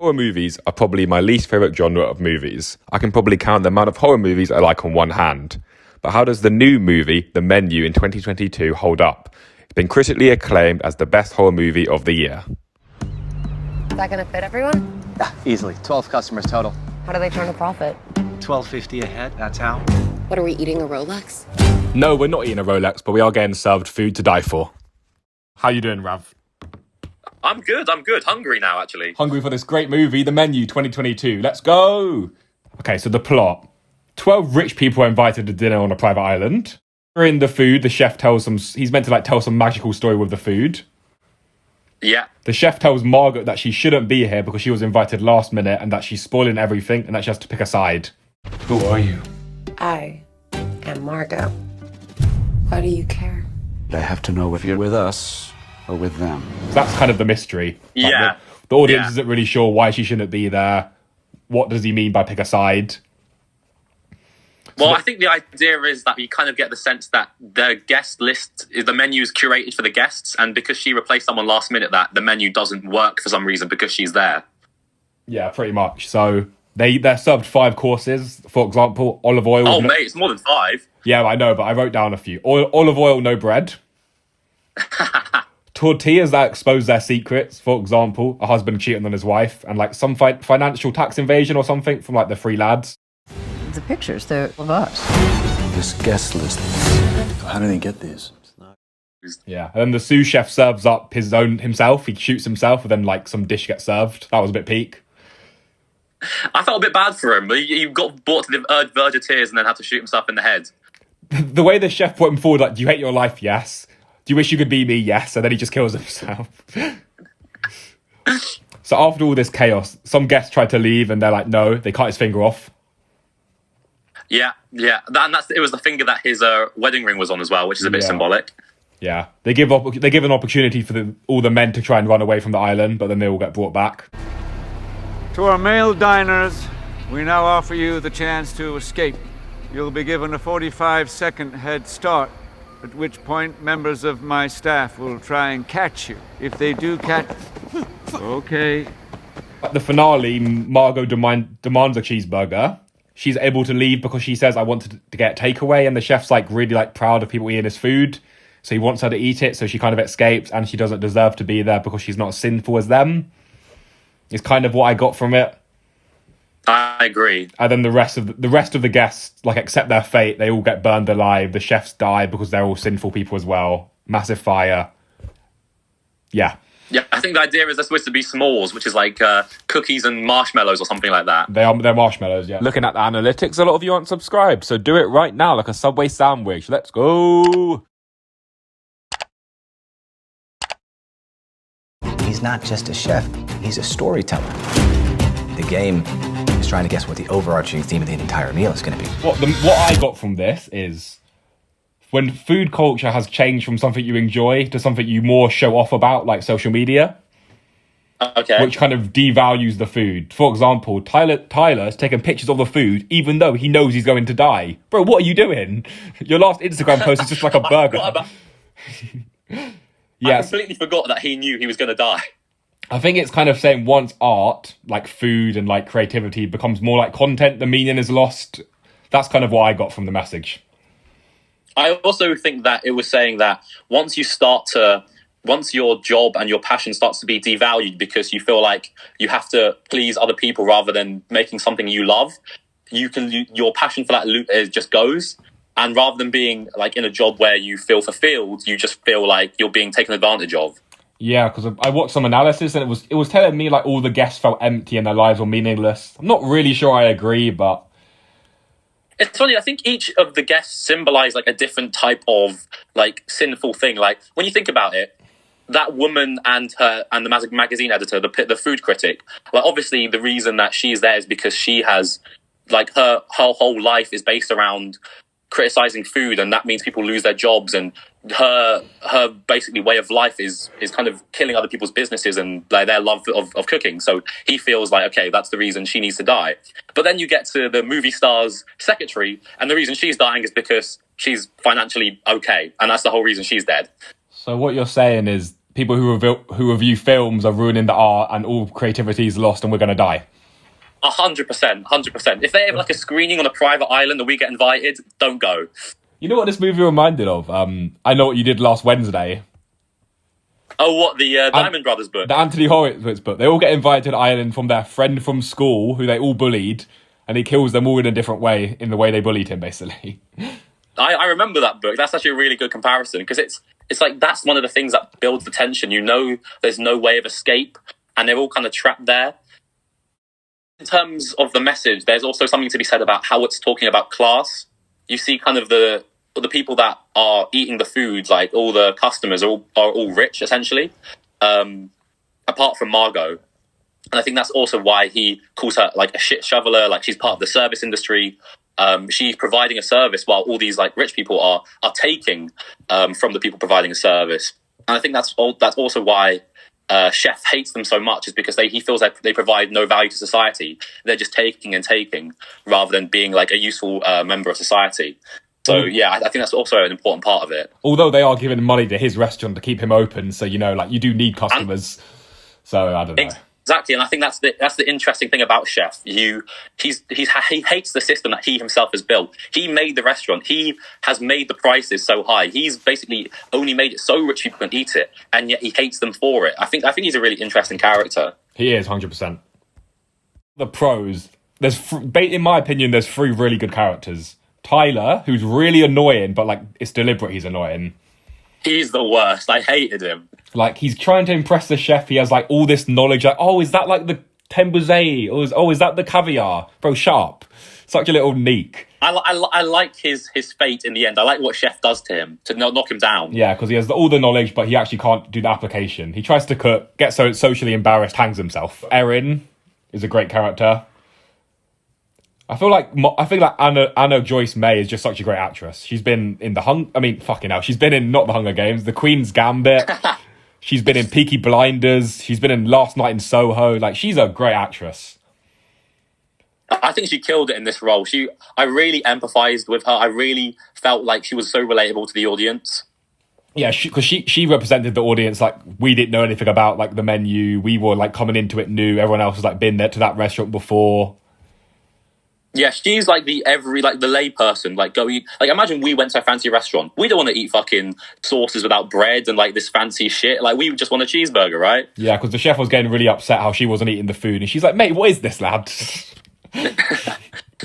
Horror movies are probably my least favourite genre of movies. I can probably count the amount of horror movies I like on one hand. But how does the new movie, The Menu, in 2022 hold up? It's been critically acclaimed as the best horror movie of the year. Is that gonna fit everyone? Yeah, easily. 12 customers total. How do they turn a profit? $12.50 a head, that's how. What, are we eating a Rolex? No, we're not eating a Rolex, but we are getting served food to die for. How you doing, Rav? I'm good. Hungry now, actually. Hungry for this great movie, The Menu 2022. Let's go! Okay, so the plot. 12 rich people are invited to dinner on a private island. During the food, the chef tells them, he's meant to tell some magical story with the food. Yeah. The chef tells Margot that she shouldn't be here because she was invited last minute and that she's spoiling everything and that she has to pick a side. Who are you? I am Margot. Why do you care? I have to know if you're with us or with them. So that's kind of the mystery. Yeah. The audience isn't really sure why she shouldn't be there. What does he mean by pick a side? Well, I think the idea is that you kind of get the sense that the guest list, the menu is curated for the guests, and because she replaced someone last minute, that the menu doesn't work for some reason because she's there. Yeah, pretty much. So they're served 5 courses. For example, olive oil. Oh, mate, it's more than 5. Yeah, I know, but I wrote down a few. Olive oil, no bread. Tortillas that expose their secrets. For example, a husband cheating on his wife and some financial tax invasion or something from the 3 lads. The pictures, they're of us. This guest list. How did he get these? Yeah, and then the sous chef serves up himself. He shoots himself, and then some dish gets served. That was a bit peak. I felt a bit bad for him. He got brought to the verge of tears and then had to shoot himself in the head. The way the chef put him forward, do you hate your life? Yes. Do you wish you could be me? Yes. And then he just kills himself. So after all this chaos, some guests tried to leave, and they're like, no, they cut his finger off. Yeah. It was the finger that his wedding ring was on as well, which is a bit symbolic. Yeah, they give an opportunity for all the men to try and run away from the island, but then they all get brought back. To our male diners, we now offer you the chance to escape. You'll be given a 45-second head start, at which point members of my staff will try and catch you. If they do catch... Okay. At the finale, Margot demands a cheeseburger. She's able to leave because she says, I want to get takeaway, and the chef's really proud of people eating his food. So he wants her to eat it, so she kind of escapes, and she doesn't deserve to be there because she's not as sinful as them. It's kind of what I got from it. I agree. And then the rest of the guests accept their fate. They all get burned alive. The chefs die because they're all sinful people as well. Massive fire. Yeah. Yeah, I think the idea is they're supposed to be s'mores, which is cookies and marshmallows or something like that. They're marshmallows, yeah. Looking at the analytics, a lot of you aren't subscribed, so do it right now, like a Subway sandwich. Let's go. He's not just a chef, he's a storyteller. The game is trying to guess what the overarching theme of the entire meal is going to be. What I got from this is when food culture has changed from something you enjoy to something you more show off about, like social media. Okay. Which kind of devalues the food. For example, Tyler is taking pictures of the food even though he knows he's going to die. Bro, what are you doing? Your last Instagram post is just a burger. I completely forgot that he knew he was going to die. I think it's kind of saying once art, food and creativity, becomes more like content, the meaning is lost. That's kind of what I got from the message. I also think that it was saying that once your job and your passion starts to be devalued because you feel like you have to please other people rather than making something you love, your passion for that just goes. And rather than being in a job where you feel fulfilled, you just feel like you're being taken advantage of. Yeah, because I watched some analysis and it was telling me all the guests felt empty and their lives were meaningless. I'm not really sure I agree, but it's funny. I think each of the guests symbolize a different type of sinful thing. When you think about it, that woman and the magazine editor, the food critic. Obviously, the reason that she's there is because she has her whole life is based around criticizing food, and that means people lose their jobs, and her basically way of life is kind of killing other people's businesses and their love of cooking. So he feels okay, that's the reason she needs to die. But then you get to the movie star's secretary, and the reason she's dying is because she's financially okay, and that's the whole reason she's dead. So what you're saying is people who review films are ruining the art and all creativity is lost and we're going to die. 100%, 100%. If they have like a screening on a private island and we get invited, don't go. You know what this movie reminded of? I Know What You Did Last Wednesday. Oh, what, the Diamond Brothers book? The Anthony Horowitz book. They all get invited to the island from their friend from school who they all bullied, and he kills them all in a different way, in the way they bullied him, basically. I remember that book. That's actually a really good comparison, because it's like that's one of the things that builds the tension. You know there's no way of escape, and they're all kind of trapped there. In terms of the message, there's also something to be said about how it's talking about class. You see kind of the people that are eating the food, like all the customers are all rich, essentially, apart from Margot. And I think that's also why he calls her like a shit shoveler, like she's part of the service industry. She's providing a service while all these like rich people are taking from the people providing a service. And I think that's also why Chef hates them so much, is because he feels like they provide no value to society. They're just taking and taking rather than being like a useful member of society. So yeah, I think that's also an important part of it. Although they are giving money to his restaurant to keep him open, so you know, like you do need customers. So I don't know. Exactly, and I think that's the interesting thing about Chef. He hates the system that he himself has built. He made the restaurant. He has made the prices so high. He's basically only made it so rich people can eat it, and yet he hates them for it. I think he's a really interesting character. He is 100%. The pros. In my opinion, there's 3 really good characters. Tyler, who's really annoying, but like it's deliberate. He's annoying. He's the worst. I hated him. Like, he's trying to impress the chef. He has, like, all this knowledge. Like, oh, is that, like, the tembuzé? Or is that the caviar? Bro, sharp. Such a little neek. I like his fate in the end. I like what Chef does to him, to knock him down. Yeah, because he has all the knowledge, but he actually can't do the application. He tries to cook, gets so socially embarrassed, hangs himself. Erin is a great character. I feel like Anna Joyce May is just such a great actress. She's been in she's been in not the Hunger Games, The Queen's Gambit. She's been in Peaky Blinders. She's been in Last Night in Soho. Like, she's a great actress. I think she killed it in this role. I really empathized with her. I really felt like she was so relatable to the audience. Yeah, because she represented the audience. Like, we didn't know anything about like the menu. We were like coming into it new. Everyone else has like been there to that restaurant before. Yeah, she's like the lay person, like going, like imagine we went to a fancy restaurant. We don't want to eat fucking sauces without bread and like this fancy shit. Like we just want a cheeseburger, right? Yeah, because the chef was getting really upset how she wasn't eating the food, and she's like, "Mate, what is this, lad?"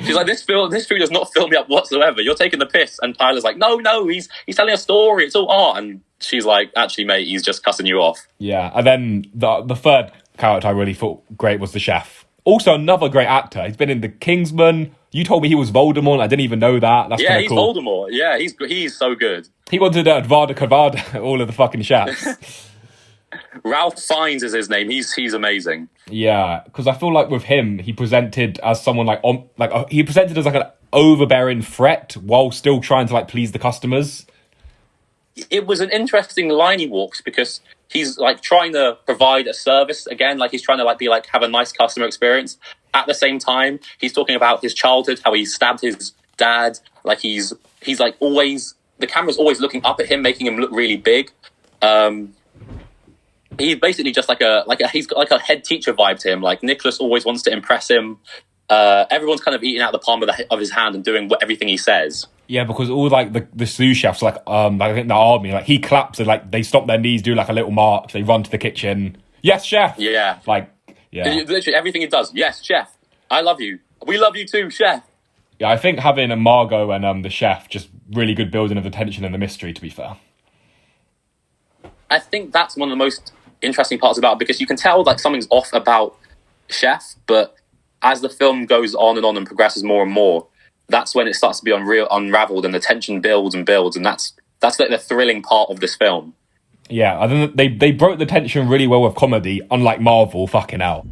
She's like, this food does not fill me up whatsoever. You're taking the piss. And Tyler's like, no, he's telling a story. It's all art. And she's like, actually, mate, he's just cussing you off. Yeah, and then the third character I really thought great was the chef. Also, another great actor. He's been in The Kingsman. You told me he was Voldemort. I didn't even know that. That's yeah, he's cool. Voldemort. Yeah, he's so good. He wanted Advada Kedavra, all of the fucking chefs. Ralph Fiennes is his name. He's amazing. Yeah, because I feel like with him, he presented as someone he presented as like an overbearing threat while still trying to like please the customers. It was an interesting line he walks, because he's like trying to provide a service again, like he's trying to like have a nice customer experience. At the same time, he's talking about his childhood, how he stabbed his dad. Like he's like always, the camera's always looking up at him, making him look really big. He's basically just he's got like a head teacher vibe to him. Like Nicholas always wants to impress him. Everyone's kind of eating out the palm of his hand and doing everything he says. Yeah, because all like the sous chefs, like I think the army, like he claps and like they stop their knees, do like a little march, they run to the kitchen. Yes, chef. Yeah, like yeah, literally everything he does. Yes, chef. I love you. We love you too, chef. Yeah, I think having a Margot and the chef just really good building of the tension and the mystery. To be fair, I think that's one of the most interesting parts about it, because you can tell like something's off about Chef, but as the film goes on and progresses more and more, that's when it starts to be unraveled and the tension builds and builds, and that's like the thrilling part of this film. Yeah, I think they broke the tension really well with comedy, unlike Marvel. Fucking hell.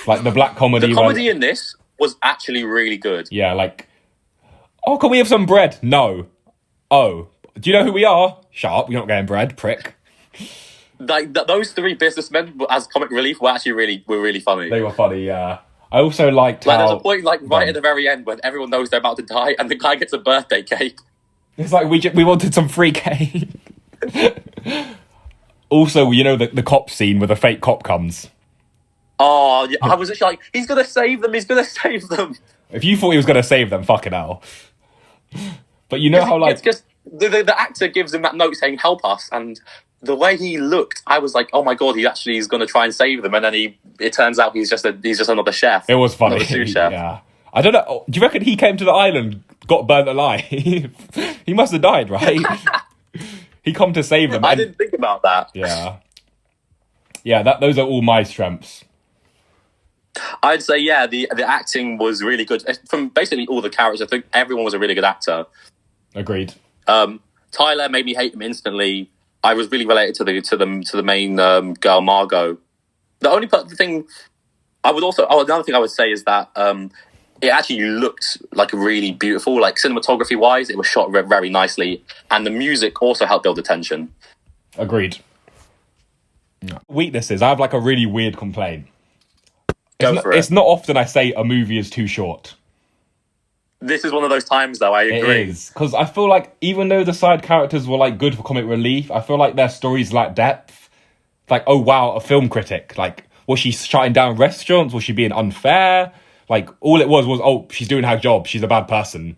Like the black comedy. The comedy in this was actually really good. Yeah, like, oh, can we have some bread? No. Oh, do you know who we are? Shut up, you're not getting bread, prick. Like those 3 businessmen as comic relief were actually really funny. They were funny, yeah. I also liked Like, how there's a point, like, right at the very end when everyone knows they're about to die, and the guy gets a birthday cake. it's like we wanted some free cake. Also, you know the cop scene where the fake cop comes. Oh, yeah, I was just like, he's gonna save them. He's gonna save them. If you thought he was going to save them, fucking hell. But you know how like Because the actor gives him that note saying "help us," and the way he looked, I was like, "Oh my god, he actually is going to try and save them." And then it turns out he's just another chef. it was funny. Another sous chef. Yeah, I don't know. Do you reckon he came to the island, got burnt alive? He must have died, right? He come to save them. I and- didn't think about that. Yeah. Those are all my strengths. I'd say, yeah, the acting was really good from basically all the characters. I think everyone was a really good actor. Agreed. Tyler made me hate him instantly. I was really related to the main girl Margot. The only thing I would also another thing I would say is that it actually looked like really beautiful, like cinematography wise. It was shot very nicely, and the music also helped build the tension. Agreed. Weaknesses. I have like a really weird complaint. It's not often I say a movie is too short. This is one of those times, though. I agree. It is, because I feel like even though the side characters were like good for comic relief, I feel like their stories lack depth. Like, oh wow, a film critic. Like, was she shutting down restaurants? Was she being unfair? Like, all it was, oh, she's doing her job. She's a bad person.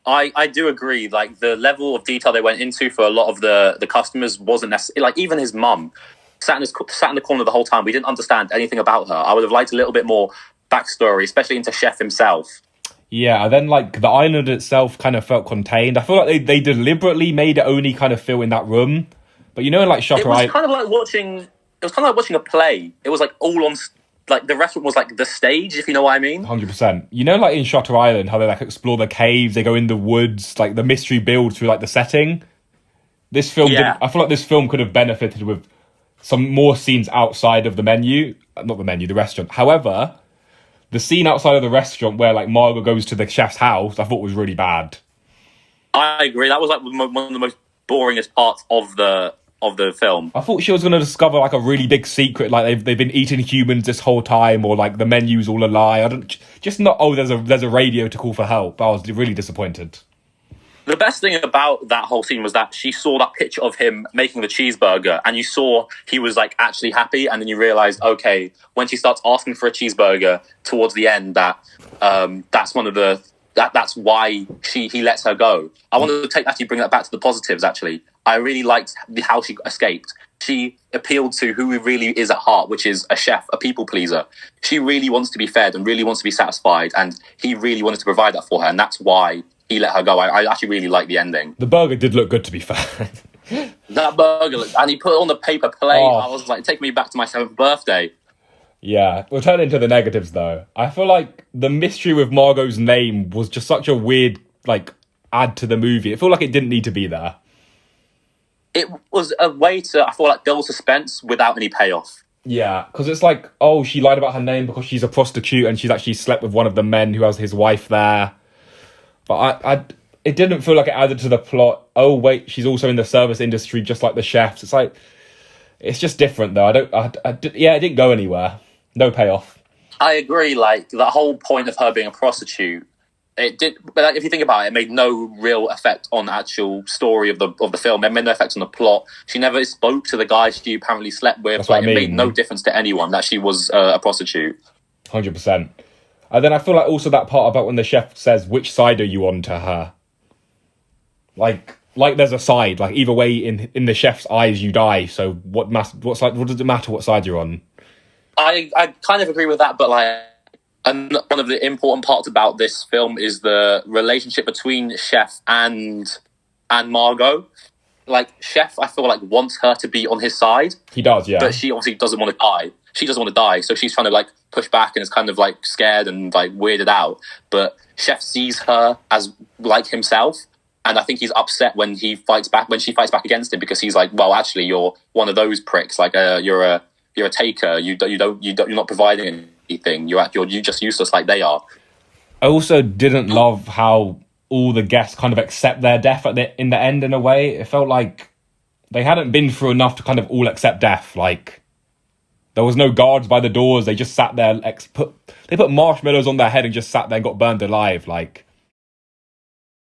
I do agree. Like, the level of detail they went into for a lot of the customers wasn't necessary. Like, even his mum sat in the corner the whole time. We didn't understand anything about her. I would have liked a little bit more backstory, especially into Chef himself. Yeah, and then like the island itself kind of felt contained. I feel like they deliberately made it only kind of feel in that room. But you know, in like Shutter Island, It was kind of like watching a play. It was like all on, like the restaurant was like the stage, if you know what I mean. 100%. You know, like in Shutter Island, how they like explore the caves, they go in the woods, like the mystery builds through like the setting. This film, I feel like this film could have benefited with some more scenes outside of the the restaurant. However, the scene outside of the restaurant where like Margot goes to the chef's house, I thought was really bad. I agree. That was like one of the most boringest parts of the film. I thought she was going to discover like a really big secret, like they've been eating humans this whole time, or like the menu's all a lie. I don't just not. Oh, there's a radio to call for help. I was really disappointed. The best thing about that whole scene was that she saw that picture of him making the cheeseburger, and you saw he was like actually happy, and then you realized, okay, when she starts asking for a cheeseburger towards the end, that's one of that's why he lets her go. I wanted to bring that back to the positives. Actually, I really liked how she escaped. She appealed to who he really is at heart, which is a chef, a people pleaser. She really wants to be fed and really wants to be satisfied, and he really wanted to provide that for her, and that's why he let her go. I actually really like the ending. The burger did look good, to be fair. That burger, and he put it on the paper plate. Oh. I was like, take me back to my 7th birthday. Yeah, we'll turn into the negatives though. I feel like the mystery with Margot's name was just such a weird like add to the movie. It felt like it didn't need to be there. It was a way to, I feel like, build suspense without any payoff. Yeah, because it's like, oh, she lied about her name because she's a prostitute and she's actually slept with one of the men who has his wife there. But it didn't feel like it added to the plot. Oh wait, she's also in the service industry just like the chefs. It's like, it's just different though. It didn't go anywhere. No payoff. I agree. Like the whole point of her being a prostitute, it did. But like, if you think about it, it made no real effect on the actual story of the film. It made no effect on the plot. She never spoke to the guy she apparently slept with. That's what I mean. It made no difference to anyone that she was a prostitute. 100%. And then I feel like also that part about when the chef says, which side are you on to her? Like there's a side. Like either way, in the chef's eyes, you die. So what does it matter what side you're on? I kind of agree with that, but like, and one of the important parts about this film is the relationship between Chef and Margot. Like Chef, I feel like wants her to be on his side. He does, yeah. But she obviously doesn't want to die. She doesn't want to die, so she's trying to like push back and is kind of like scared and like weirded out. But Chef sees her as like himself, and I think he's upset when he fights back. When she fights back against him, because he's like, well, actually, you're one of those pricks. Like you're a taker. You're not providing anything. You're just useless like they are. I also didn't love how all the guests kind of accept their death in the end. In a way, it felt like they hadn't been through enough to kind of all accept death. Like There was no guards by the doors. They just sat there. They put marshmallows on their head and just sat there and got burned alive. Like,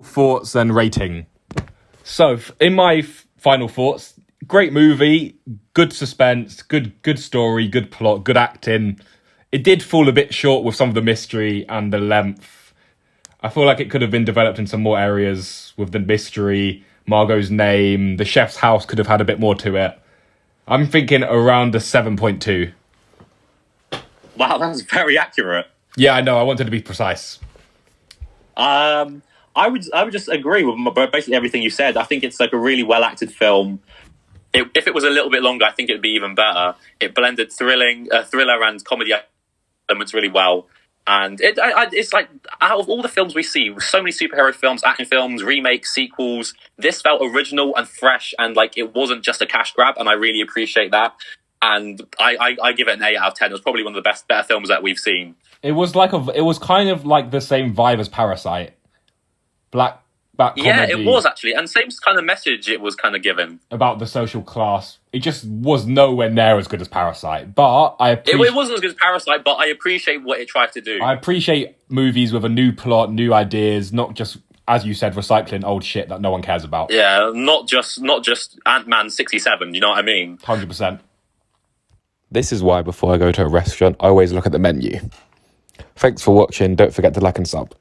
thoughts and rating. So, in my final thoughts, great movie, good suspense, good story, good plot, good acting. It did fall a bit short with some of the mystery and the length. I feel like it could have been developed in some more areas with the mystery, Margot's name, the chef's house could have had a bit more to it. I'm thinking around a 7.2. Wow, that's very accurate. Yeah, I know. I wanted to be precise. I would just agree with basically everything you said. I think it's like a really well acted film. If it was a little bit longer, I think it'd be even better. It blended thriller and comedy elements really well. And it's like, out of all the films we see, so many superhero films, action films, remakes, sequels, this felt original and fresh, and like it wasn't just a cash grab, and I really appreciate that. And I give it an 8 out of 10. It was probably one of the better films that we've seen. It was kind of like the same vibe as Parasite. Black comedy. Yeah, it was actually, and same kind of message it was kind of given about the social class. It just was nowhere near as good as Parasite, but it wasn't as good as Parasite, but I appreciate what it tried to do. I appreciate movies with a new plot, new ideas, not just, as you said, recycling old shit that no one cares about. Yeah, not just Ant-Man 67. You know what I mean? 100%. This is why before I go to a restaurant, I always look at the menu. Thanks for watching. Don't forget to like and sub.